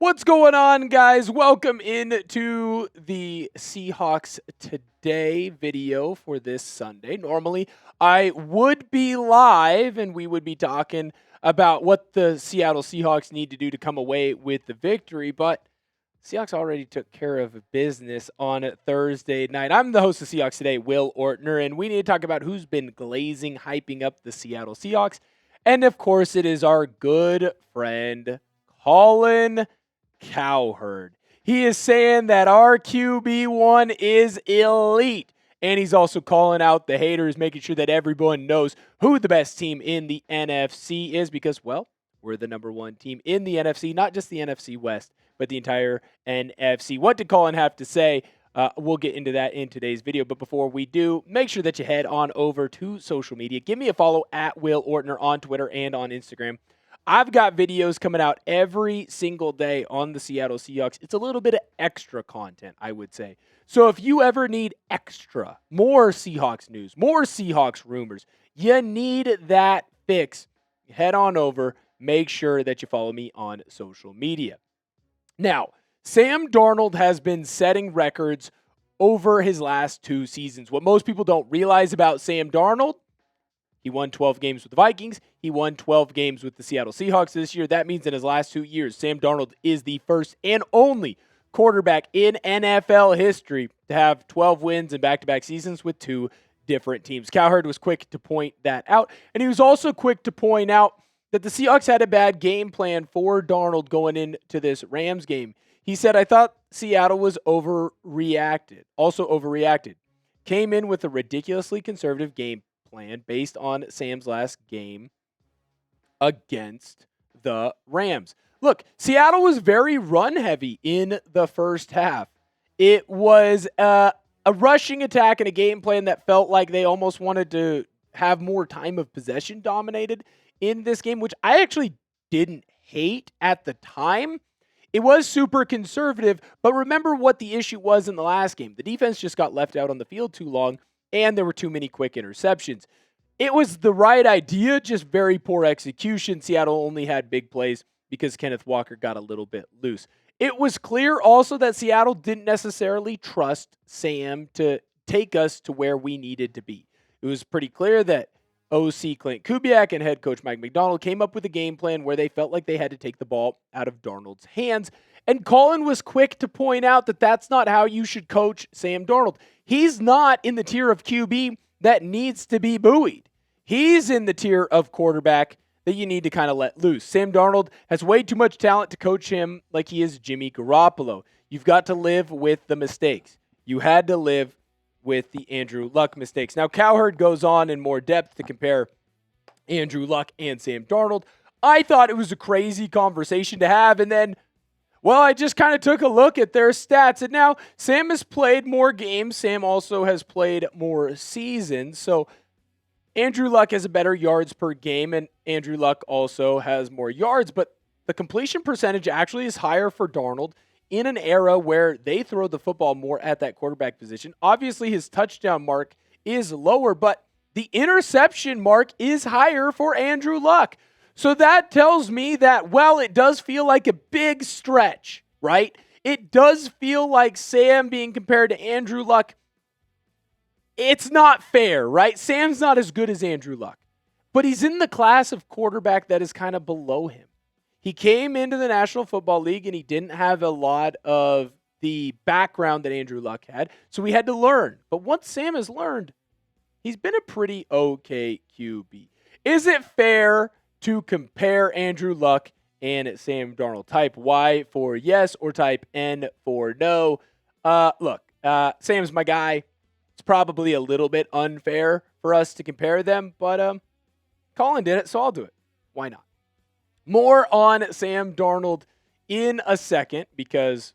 What's going on, guys? Welcome into the Seahawks Today video for this Sunday. Normally, I would be live and we would be talking about what the Seattle Seahawks need to do to come away with the victory, but Seahawks already took care of business on Thursday night. I'm the host of Seahawks Today, Will Ortner, and we need to talk about who's been glazing, hyping up the Seattle Seahawks. And of course, it is our good friend, Colin Cowherd. He is saying that our QB1 is elite. And he's also calling out the haters, making sure that everyone knows who the best team in the NFC is because, well, we're the number one team in the NFC, not just the NFC West, but the entire NFC. What did Colin have to say? We'll get into that in today's video. But before we do, make sure that you head on over to social media. Give me a follow at Will Ortner on Twitter and on Instagram. I've got videos coming out every single day on the Seattle Seahawks. It's a little bit of extra content, I would say. So if you ever need extra, more Seahawks news, more Seahawks rumors, you need that fix, head on over. Make sure that you follow me on social media. Now, Sam Darnold has been setting records over his last two seasons. What most people don't realize about Sam Darnold, he won 12 games with the Vikings. He won 12 games with the Seattle Seahawks this year. That means in his last 2 years, Sam Darnold is the first and only quarterback in NFL history to have 12 wins in back-to-back seasons with two different teams. Cowherd was quick to point that out, and he was also quick to point out that the Seahawks had a bad game plan for Darnold going into this Rams game. He said, I thought Seattle was overreacted. Came in with a ridiculously conservative game plan based on Sam's last game against the Rams. Look, Seattle was very run heavy in the first half. It was a rushing attack and a game plan that felt like they almost wanted to have more time of possession dominated in this game, which I actually didn't hate at the time. It was super conservative, but remember what the issue was in the last game. The defense just got left out on the field too long, and there were too many quick interceptions. It was the right idea, just very poor execution. Seattle only had big plays because Kenneth Walker got a little bit loose. It was clear also that Seattle didn't necessarily trust Sam to take us to where we needed to be. It was pretty clear that OC Clint Kubiak and head coach Mike Macdonald came up with a game plan where they felt like they had to take the ball out of Darnold's hands. And Colin was quick to point out that that's not how you should coach Sam Darnold. He's not in the tier of QB that needs to be buoyed. He's in the tier of quarterback that you need to kind of let loose. Sam Darnold has way too much talent to coach him like he is Jimmy Garoppolo. You've got to live with the mistakes. You had to live with the Andrew Luck mistakes. Now, Cowherd goes on in more depth to compare Andrew Luck and Sam Darnold. I thought it was a crazy conversation to have, and then, well, I just kind of took a look at their stats, and now Sam has played more games. Sam also has played more seasons, so Andrew Luck has a better yards per game, and Andrew Luck also has more yards, but the completion percentage actually is higher for Darnold in an era where they throw the football more at that quarterback position. Obviously, his touchdown mark is lower, but the interception mark is higher for Andrew Luck. So that tells me that, well, it does feel like a big stretch, right? It does feel like Sam being compared to Andrew Luck. It's not fair, right? Sam's not as good as Andrew Luck, but he's in the class of quarterback that is kind of below him. He came into the National Football League and he didn't have a lot of the background that Andrew Luck had, so he had to learn. But once Sam has learned, he's been a pretty okay QB. Is it fair to compare Andrew Luck and Sam Darnold? Type Y for yes or type N for no. Look, Sam's my guy. It's probably a little bit unfair for us to compare them, but Colin did it, so I'll do it. Why not? More on Sam Darnold in a second because,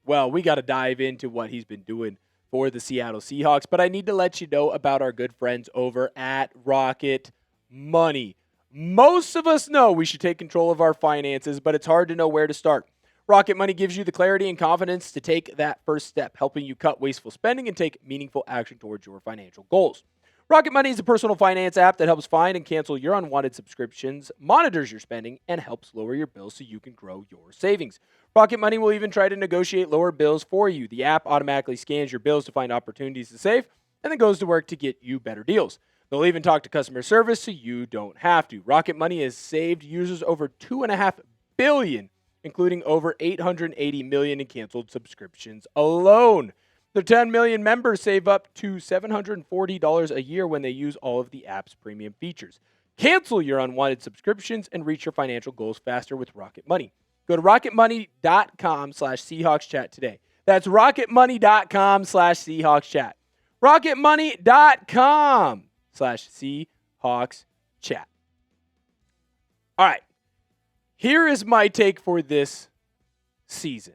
well, we got to dive into what he's been doing for the Seattle Seahawks. But I need to let you know about our good friends over at Rocket Money. Most of us know we should take control of our finances, but it's hard to know where to start. Rocket Money gives you the clarity and confidence to take that first step, helping you cut wasteful spending and take meaningful action towards your financial goals. Rocket Money is a personal finance app that helps find and cancel your unwanted subscriptions, monitors your spending, and helps lower your bills so you can grow your savings. Rocket Money will even try to negotiate lower bills for you. The app automatically scans your bills to find opportunities to save and then goes to work to get you better deals. They'll even talk to customer service so you don't have to. Rocket Money has saved users over $2.5 billion, including over $880 million in canceled subscriptions alone. The 10 million members save up to $740 a year when they use all of the app's premium features. Cancel your unwanted subscriptions and reach your financial goals faster with Rocket Money. Go to rocketmoney.com/SeahawksChat today. That's rocketmoney.com/SeahawksChat. rocketmoney.com/SeahawksChat. All right. Here is my take for this season.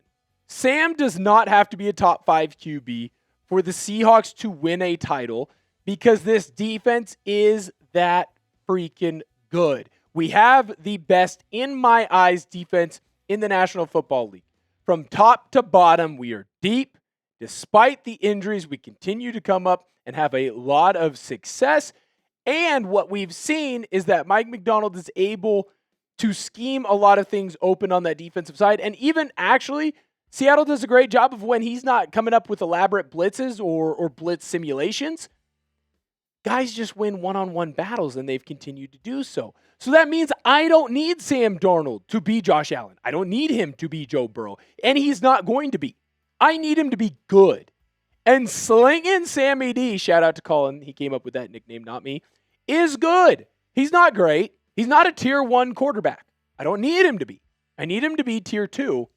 Sam does not have to be a top 5 QB for the Seahawks to win a title because this defense is that freaking good. We have the best, in my eyes, defense in the National Football League. From top to bottom, we are deep. Despite the injuries, we continue to come up and have a lot of success. And what we've seen is that Mike Macdonald is able to scheme a lot of things open on that defensive side. And even actually, Seattle does a great job of when he's not coming up with elaborate blitzes or blitz simulations. Guys just win one-on-one battles, and they've continued to do so. So that means I don't need Sam Darnold to be Josh Allen. I don't need him to be Joe Burrow, and he's not going to be. I need him to be good. And slinging Sammy D, shout out to Colin, he came up with that nickname, not me, is good. He's not great. He's not a tier 1 quarterback. I don't need him to be. I need him to be tier 2.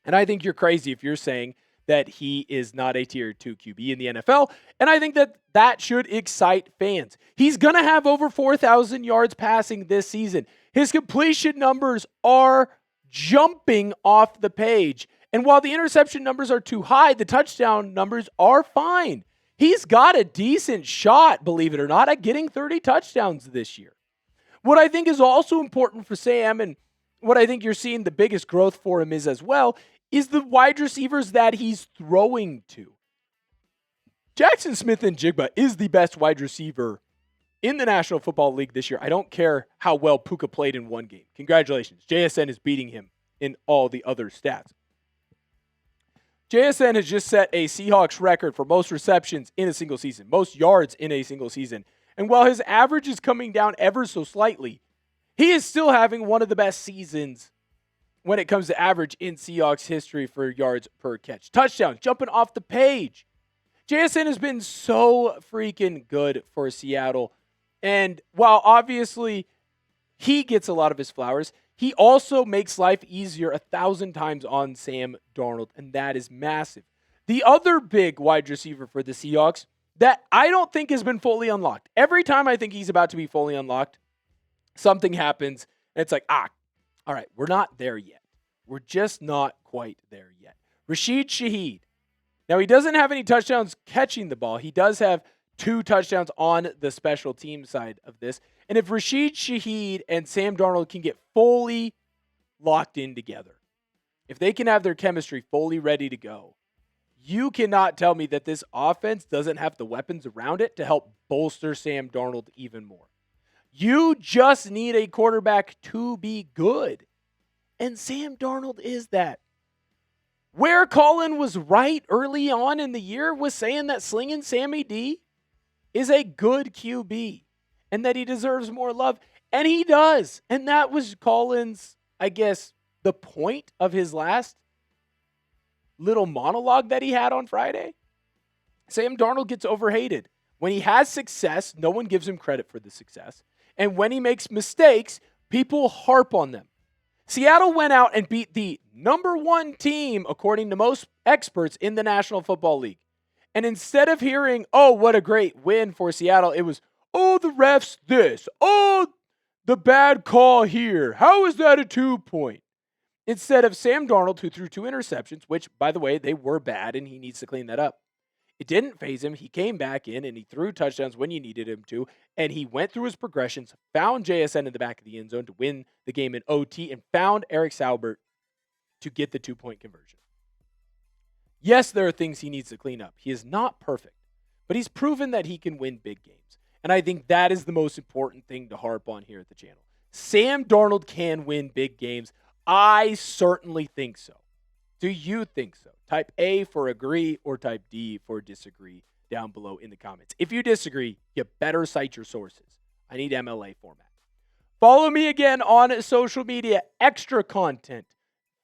And I think you're crazy if you're saying that he is not a tier 2 QB in the NFL. And I think that that should excite fans. He's going to have over 4,000 yards passing this season. His completion numbers are jumping off the page. And while the interception numbers are too high, the touchdown numbers are fine. He's got a decent shot, believe it or not, at getting 30 touchdowns this year. What I think is also important for Sam, and what I think you're seeing the biggest growth for him is as well, is the wide receivers that he's throwing to. Jaxon Smith-Njigba is the best wide receiver in the National Football League this year. I don't care how well Puka played in one game. Congratulations. JSN is beating him in all the other stats. JSN has just set a Seahawks record for most receptions in a single season, most yards in a single season. And while his average is coming down ever so slightly, he is still having one of the best seasons when it comes to average in Seahawks history for yards per catch. Touchdowns, jumping off the page. JSN has been so freaking good for Seattle. And while obviously he gets a lot of his flowers, he also makes life easier 1,000 times on Sam Darnold, and that is massive. The other big wide receiver for the Seahawks that I don't think has been fully unlocked. Every time I think he's about to be fully unlocked, something happens, and it's like, all right, we're not there yet. We're just not quite there yet. Rashid Shaheed. Now, he doesn't have any touchdowns catching the ball. He does have 2 touchdowns on the special team side of this. And if Rashid Shaheed and Sam Darnold can get fully locked in together, if they can have their chemistry fully ready to go, you cannot tell me that this offense doesn't have the weapons around it to help bolster Sam Darnold even more. You just need a quarterback to be good. And Sam Darnold is that. Where Colin was right early on in the year was saying that slinging Sammy D is a good QB and that he deserves more love. And he does. And that was Colin's, I guess, the point of his last little monologue that he had on Friday. Sam Darnold gets overhated. When he has success, no one gives him credit for the success. And when he makes mistakes, people harp on them. Seattle went out and beat the number 1 team, according to most experts, in the National Football League. And instead of hearing, oh, what a great win for Seattle, it was, oh, the refs this. Oh, the bad call here. How is that a 2-point? Instead of Sam Darnold, who threw 2 interceptions, which, by the way, they were bad, and he needs to clean that up. It didn't faze him. He came back in, and he threw touchdowns when you needed him to, and he went through his progressions, found JSN in the back of the end zone to win the game in OT, and found Eric Saubert to get the 2-point conversion. Yes, there are things he needs to clean up. He is not perfect, but he's proven that he can win big games. And I think that is the most important thing to harp on here at the channel. Sam Darnold can win big games. I certainly think so. Do you think so? Type A for agree or type D for disagree down below in the comments. If you disagree, you better cite your sources. I need MLA format. Follow me again on social media. Extra content.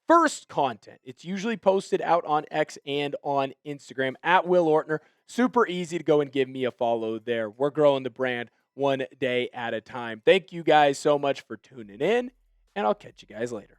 First content. It's usually posted out on X and on Instagram at Will Ortner. Super easy to go and give me a follow there. We're growing the brand one day at a time. Thank you guys so much for tuning in, and I'll catch you guys later.